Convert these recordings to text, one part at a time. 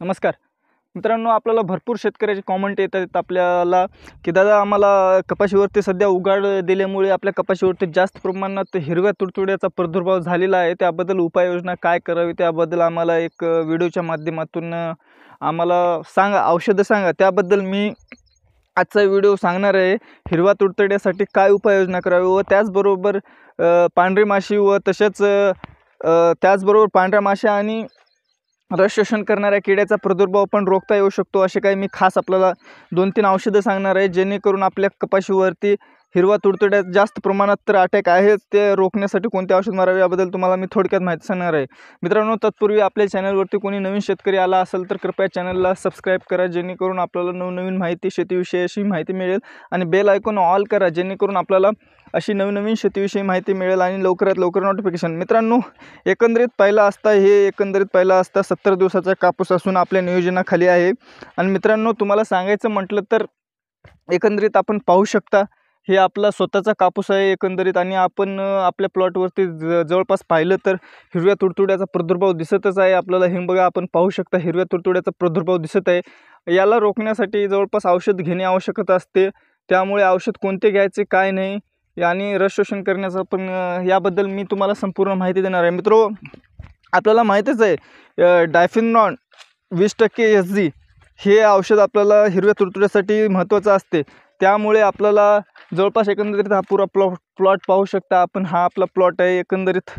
नमस्कार मित्रांनो, आपल्याला भरपूर शेतकऱ्याचे कॉमेंट येतात आपल्याला की दादा आम्हाला कपाशीवरती सध्या उघाड दिल्यामुळे आपल्या कपाशीवरती जास्त प्रमाणात हिरव्या तुडतुड्याचा प्रादुर्भाव झालेला आहे। त्याबद्दल उपाययोजना काय करावी त्याबद्दल आम्हाला एक व्हिडिओच्या माध्यमातून आम्हाला सांगा, औषधं सांगा। त्याबद्दल मी आजचा व्हिडिओ सांगणार आहे। हिरव्या तुडतुड्यासाठी काय उपाययोजना करावी व त्याचबरोबर पांढरी माशी व तसेच त्याचबरोबर पांढऱ्या माश्या आणि रस शोषण करणाऱ्या किड्याचा प्रादुर्भाव पण रोखता येऊ शकतो। असे काही मी खास आपल्याला 2-3 औषधं सांगणार आहे, जेणेकरून आपल्या कपाशीवरती हिरवा तुडतुड्यात जास्त प्रमाणात तर अटॅक आहे ते रोखण्यासाठी कोणते औषध मारावे याबद्दल तुम्हाला मी थोडक्यात माहिती सांगणार आहे। मित्रांनो, तत्पूर्वी आपल्या चॅनलवरती कोणी नवीन शेतकरी आला असेल तर कृपया चॅनलला सबस्क्राईब करा, जेणेकरून आपल्याला नवनवीन माहिती शेतीविषयी माहिती मिळेल आणि बेल आयकॉन ऑल करा, जेणेकरून आपल्याला अशी नवीन शेतीविषयी माहिती मिळेल आणि लवकरात लवकर नोटिफिकेशन। मित्रांनो, एकंदरीत पहिला असता 70 दिवसाचा कापूस असून आपल्या नियोजनाखाली आहे। आणि मित्रांनो, तुम्हाला सांगायचं म्हटलं तर एकंदरीत आपण पाहू शकता हे आपला स्वतःचा कापूस आहे एकंदरीत, आणि आपण आपल्या प्लॉटवरती जवळपास पाहिलं तर हिरव्या तुडतुड्याचा प्रादुर्भाव दिसतच आहे आपल्याला। हे बघा, आपण पाहू शकता हिरव्या तुडतुड्याचा प्रादुर्भाव दिसत आहे। याला रोखण्यासाठी जवळपास औषध घेणे आवश्यक असते, त्यामुळे औषध कोणते घ्यायचे काय नाही आणि रस शोषण करण्याचा पण याबद्दल मी तुम्हाला संपूर्ण माहिती देणार आहे। मित्रो, आपल्याला माहितीच आहे डायफिनॉन 20% SG हे औषध आपल्याला हिरव्या तुडतुड्यासाठी महत्त्वाचं असते। त्यामुळे आपल्याला जवळपास एकंदरीत हा पुरा प्लॉट पाहू शकता आपण। हा आपला प्लॉट आहे, एकंदरीत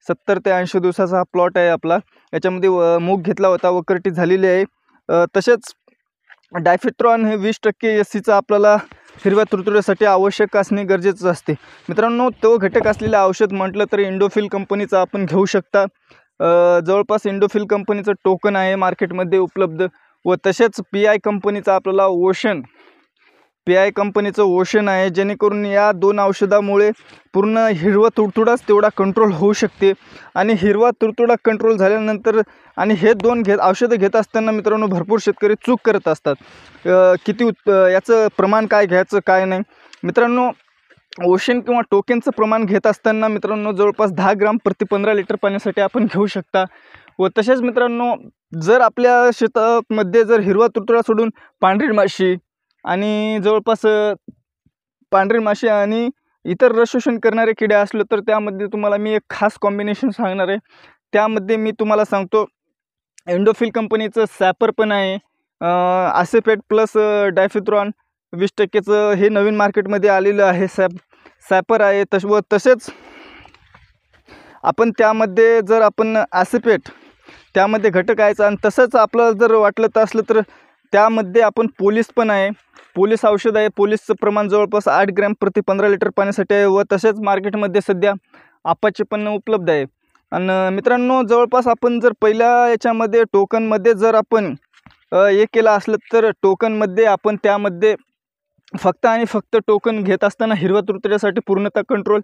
70 ते 80 दिवसाचा हा प्लॉट आहे आपला। याच्यामध्ये मूग घेतला होता, वक्रटी झालेली आहे। तसेच डायफिट्रॉन हे 20% SCचं आपल्याला हिरव्या तुडतुड्यासाठी आवश्यक असणे गरजेचं असते। मित्रांनो, तो घटक असलेले औषध म्हटलं तर इंडोफिल कंपनीचं आपण घेऊ शकता। जवळपास इंडोफिल कंपनीचं टोकन आहे मार्केटमध्ये उपलब्ध, व तसेच PI कंपनीचं आपल्याला ओशन आहे, जेणेकरून या 2 औषधामुळे पूर्ण हिरवा तुडतुडाच तेवढा कंट्रोल होऊ शकते। आणि हिरवा तुडतुडा कंट्रोल झाल्यानंतर आणि हे 2 औषधं घेत असताना मित्रांनो भरपूर शेतकरी चूक करत असतात, किती याचं प्रमाण काय घ्यायचं काय नाही। मित्रांनो, ओशन किंवा टोकनचं प्रमाण घेत असताना मित्रांनो जवळपास 10 ग्राम प्रति 15 लिटर पाण्यासाठी आपण घेऊ शकता। व तसेच मित्रांनो, जर आपल्या शेतामध्ये जर हिरवा तुडतुडा सोडून पांढरी माशी आणि इतर रस शोषण करणारे किडे असले तर त्यामध्ये तुम्हाला मी एक खास कॉम्बिनेशन सांगणार आहे। त्यामध्ये मी तुम्हाला सांगतो, इंडोफिल कंपनीचं सॅपर पण आहे, आसेपेट प्लस डायफिट्रॉन 20%चं हे नवीन मार्केटमध्ये आलेलं आहे, सॅपर आहे। तसेच आपण त्यामध्ये जर आपण आसेपेट त्यामध्ये घटक आहे, आणि तसंच आपलं जर वाटलं तर असलं तर त्यामध्ये आपण पोलिस पण आहे, पोलिस औषध आहे। पोलिसचं प्रमाण जवळपास 8 ग्रॅम प्रति 15 लिटर पाण्यासाठी आहे, व तसेच मार्केटमध्ये सध्या आपाचे पण उपलब्ध आहे। आणि मित्रांनो, जवळपास आपण जर पहिल्या याच्यामध्ये टोकनमध्ये जर आपण हे केलं असलं तर टोकनमध्ये आपण त्यामध्ये फक्त आणि फक्त टोकन घेत असताना हिरव्या तुडतुड्यासाठी पूर्णतः कंट्रोल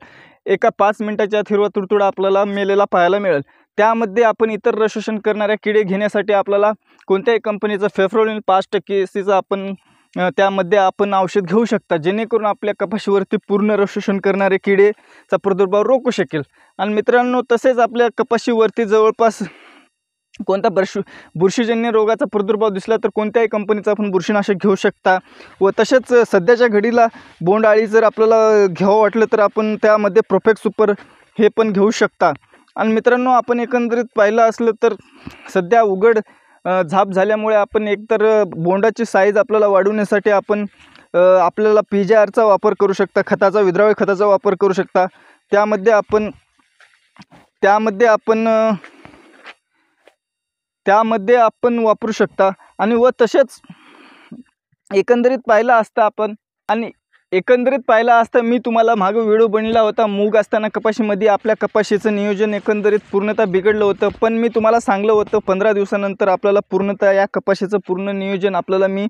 एका 5 मिनिटाच्या आत हिरवा तुडतुडा आपल्याला मेलेला पाहायला मिळेल। त्यामध्ये आपण इतर रस शोषण करणाऱ्या किडे घेण्यासाठी आपल्याला कोणत्याही कंपनीचं फेफ्रोलिन 5% SCचं आपण त्यामध्ये आपण औषध घेऊ शकता, जेणेकरून आपल्या कपाशीवरती पूर्ण रस शोषण करणारे किडेचा प्रादुर्भाव रोखू शकेल। आणि मित्रांनो, तसेच आपल्या कपाशीवरती जवळपास कोणता बुरशीजन्य रोगाचा प्रादुर्भाव दिसला तर कोणत्याही कंपनीचं आपण बुरशीनाशक घेऊ शकता। व तसेच सध्याच्या घडीला बोंडअळी जर आपल्याला घ्यावं वाटलं तर आपण त्यामध्ये प्रोफेक्ट सुपर हे पण घेऊ शकता। आणि मित्रांनो, आपण एकंदरीत पाहिलं असलं तर सध्या उघड झाप झाल्यामुळे आपण एकतर बोंडाची साईज आपल्याला वाढवण्यासाठी आपण आपल्याला PGRचा वापर करू शकता, खताचा विद्राव्य खताचा वापर करू शकता। त्यामध्ये आपण वापरू शकता। आणि व तसेच एकंदरीत पाहिला असता मी तुम्हाला मागे व्हिडिओ बनवला होता, मूग असताना कपाशीमध्ये आपल्या कपाशीचं नियोजन एकंदरीत पूर्णतः बिघडलं होतं। पण मी तुम्हाला सांगलं होतं 15 दिवसानंतर आपल्याला पूर्णतः या कपाशीचं पूर्ण नियोजन आपल्याला मी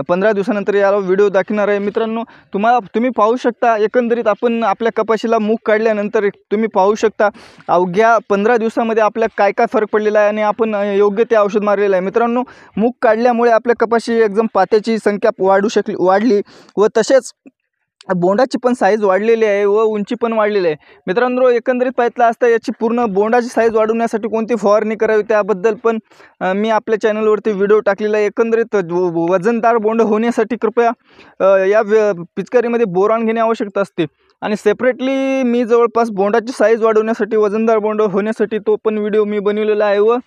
15 दिवसानंतर याला व्हिडिओ दाखवणार आहे। मित्रांनो, तुम्ही पाहू शकता एकंदरीत आपण आपल्या कपाशीला मूग काढल्यानंतर तुम्ही पाहू शकता अवघ्या 15 दिवसामध्ये आपल्या काय फरक पडलेला आहे आणि आपण योग्य ते औषध मारलेलं आहे। मित्रांनो, मूग काढल्यामुळे आपल्या कपाशी एकदम पात्याची संख्या वाढली, व तसेच बोंडाची पण साईज वाढलेली आहे व उंची पण वाढलेली आहे. मित्रांनो, एकंदरीत पाहितलं असता याची पूर्ण बोंडाची साईज वाढवण्यासाठी कोणती फवारणी करावी त्याबद्दल पण मी आपल्या चॅनलवरती व्हिडिओ टाकलेला आहे. एकंदरीत वजनदार बोंड होण्यासाठी कृपया या पिचकारीमध्ये बोरॉन घेणे आवश्यक असते. आणि सेपरेटली मी जवळपास बोंडाची साईज वाढवण्यासाठी, वजनदार बोंड होण्यासाठी तो पण व्हिडिओ मी बनवलेला आहे व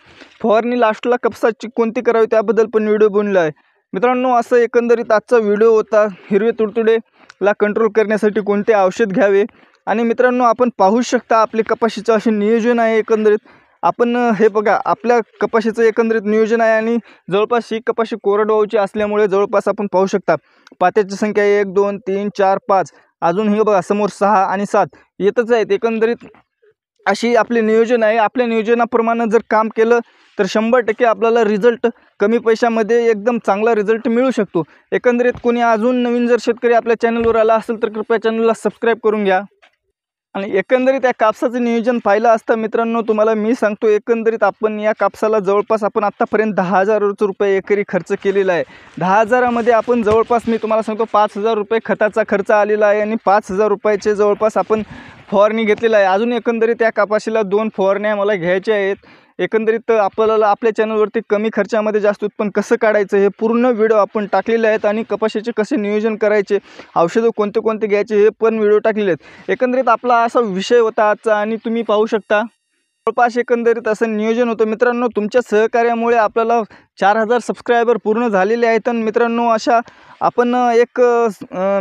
फवारणी लास्टला कापसाची कोणती करावी त्याबद्दल पण व्हिडिओ बनवला आहे. मित्रांनो, असं एकंदरीत आजचा व्हिडिओ होता. हिरवे तुडतुडेला कंट्रोल करण्यासाठी कोणते औषध घ्यावे. आणि मित्रांनो, आपण पाहू शकता आपले कपाशीचं असे नियोजन आहे. एकंदरीत आपण हे बघा, आपल्या कपाशीचं एकंदरीत नियोजन आहे आणि जवळपास ही कपाशी कोरडवाहूची असल्यामुळे जवळपास आपण पाहू शकता पात्याची संख्या 1 2 3 4 5, अजून हे बघा समोर 6 आणि 7 येतच आहेत. एकंदरीत अशी आपले नियोजन आहे. आपल्या नियोजनाप्रमाणे जर काम केलं तर 100% आपल्याला रिझल्ट कमी पैशामध्ये एकदम चांगला रिझल्ट मिळू शकतो. एकंदरीत कोणी अजून नवीन जर शेतकरी आपल्या चॅनलवर आला असेल तर कृपया चॅनलला सबस्क्राईब करून घ्या. आणि एकंदरीत या कापसाचं नियोजन पाहिलं असतं मित्रांनो, तुम्हाला मी सांगतो, एकंदरीत आपण या कापसाला जवळपास आपण आत्तापर्यंत 10,000 रुपये एकरी खर्च केलेला आहे. 10,000मध्ये आपण जवळपास मी तुम्हाला सांगतो 5,000 रुपये खताचा खर्च आलेला आहे आणि 5,000 रुपयाचे जवळपास आपण फवारणी घेतलेला आहे. अजून एकंदरीत या कपाशीला 2 फवारण्या मला घ्यायच्या आहेत. एकंदरीत आपल्याला आपल्या चॅनलवरती कमी खर्चामध्ये जास्त उत्पन्न कसं काढायचं हे पूर्ण व्हिडिओ आपण टाकलेले आहेत आणि कपाशीचे कसे नियोजन करायचे, औषधं कोणते कोणते घ्यायचे हे पण व्हिडिओ टाकलेले आहेत. एकंदरीत आपला असा विषय होता आजचा आणि तुम्ही पाहू शकता जवळपास एकंदरीत असं नियोजन होतं. मित्रांनो, तुमच्या सहकार्यामुळे आपल्याला 4,000 सबस्क्रायबर पूर्ण झालेले आहेत. आणि मित्रांनो, अशा आपण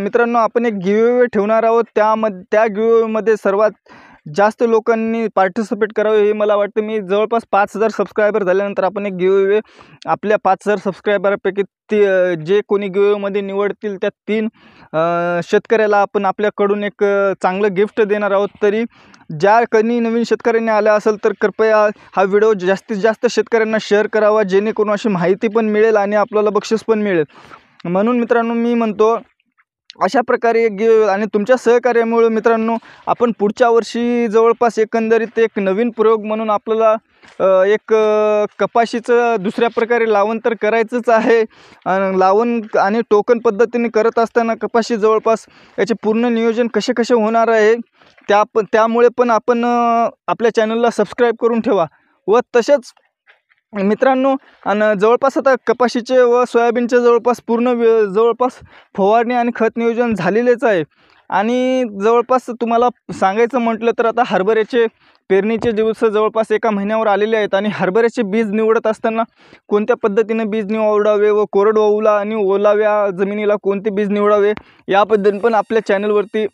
मित्रांनो आपण एक गिव्हअवे ठेवणार आहोत. त्या गिव्हअवेमध्ये सर्वात जास्त लोकांनी पार्टिसिपेट करावे हे मला वाटतं. मी जवळपास 5,000 सबस्क्रायबर झाल्यानंतर आपण एक गिव्हअवे आपल्या 5,000 सबस्क्रायबरपैकी जे कोणी गिव्हअवेमध्ये निवडतील त्या 3 शेतकऱ्याला आपण आपल्याकडून एक चांगलं गिफ्ट देणार आहोत. तरी ज्या कोणी नवीन शेतकऱ्यांनी आलं असेल तर कृपया हा व्हिडिओ जास्तीत जास्त शेतकऱ्यांना शेअर करावा, जेणेकरून अशी माहिती पण मिळेल आणि आपल्याला बक्षीस पण मिळेल. म्हणून मित्रांनो, मी म्हणतो अशा प्रकारे एक आणि तुमच्या सहकार्यामुळे मित्रांनो आपण पुढच्या वर्षी जवळपास एकंदरीत एक नवीन प्रयोग म्हणून आपल्याला एक कपाशीचं दुसऱ्या प्रकारे लावण तर करायचंच आहे. लावण आणि टोकन पद्धतीने करत असताना कपाशी जवळपास याचे पूर्ण नियोजन कसे कसे होणार आहे त्यामुळे पण आपण आपल्या चॅनलला सबस्क्राईब करून ठेवा. व तसेच मित्रांनो, आणि जवळपास आता कपाशीचे व सोयाबीनचे जवळपास पूर्ण जवळपास फवारणी आणि खत नियोजन झालेलेच आहे. आणि जवळपास तुम्हाला सांगायचं म्हटलं तर आता हरभऱ्याचे पेरणीचे दिवस जवळपास 1 महिन्यावर आलेले आहेत. आणि हरभऱ्याचे बीज निवडत असताना कोणत्या पद्धतीने बीज निवडावे व कोरडवाहूला आणि ओलाव्या जमिनीला कोणते बीज निवडावे याबद्दल पण आपल्या चॅनलवरती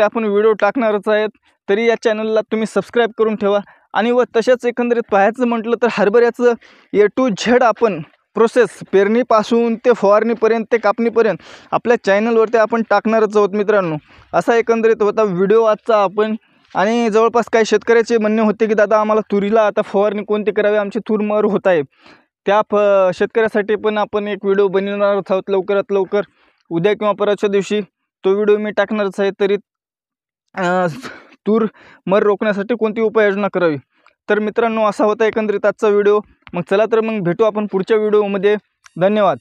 आपण व्हिडिओ टाकणारच आहेत. तरी या चॅनलला तुम्ही सबस्क्राईब करून ठेवा. आणि व तसेच एकंदरीत पाहायचं म्हटलं तर हरभऱ्याचं A to Z आपण प्रोसेस पेरणीपासून ते फवारणीपर्यंत ते कापणीपर्यंत आपल्या चॅनलवरती आपण टाकणारच आहोत मित्रांनो. असा एकंदरीत होता व्हिडिओ आजचा आपण. आणि जवळपास काही शेतकऱ्याचे म्हणणे होते की दादा आम्हाला तुरीला आता फवारणी कोणती करावी, आमची तूर मर होत आहे. त्या शेतकऱ्यासाठी पण आपण एक व्हिडिओ बनवणार आहोत लवकरात लवकर, उद्या किंवा परवाच्या दिवशी तो व्हिडिओ मी टाकणारच आहे. तरी तूर मर रोखण्यासाठी कोणती उपाययोजना करावी. तर मित्रांनो, असा होता एकंदरीत आजचा व्हिडिओ. मग चला तर मग भेटू आपण पुढच्या व्हिडिओमध्ये. धन्यवाद.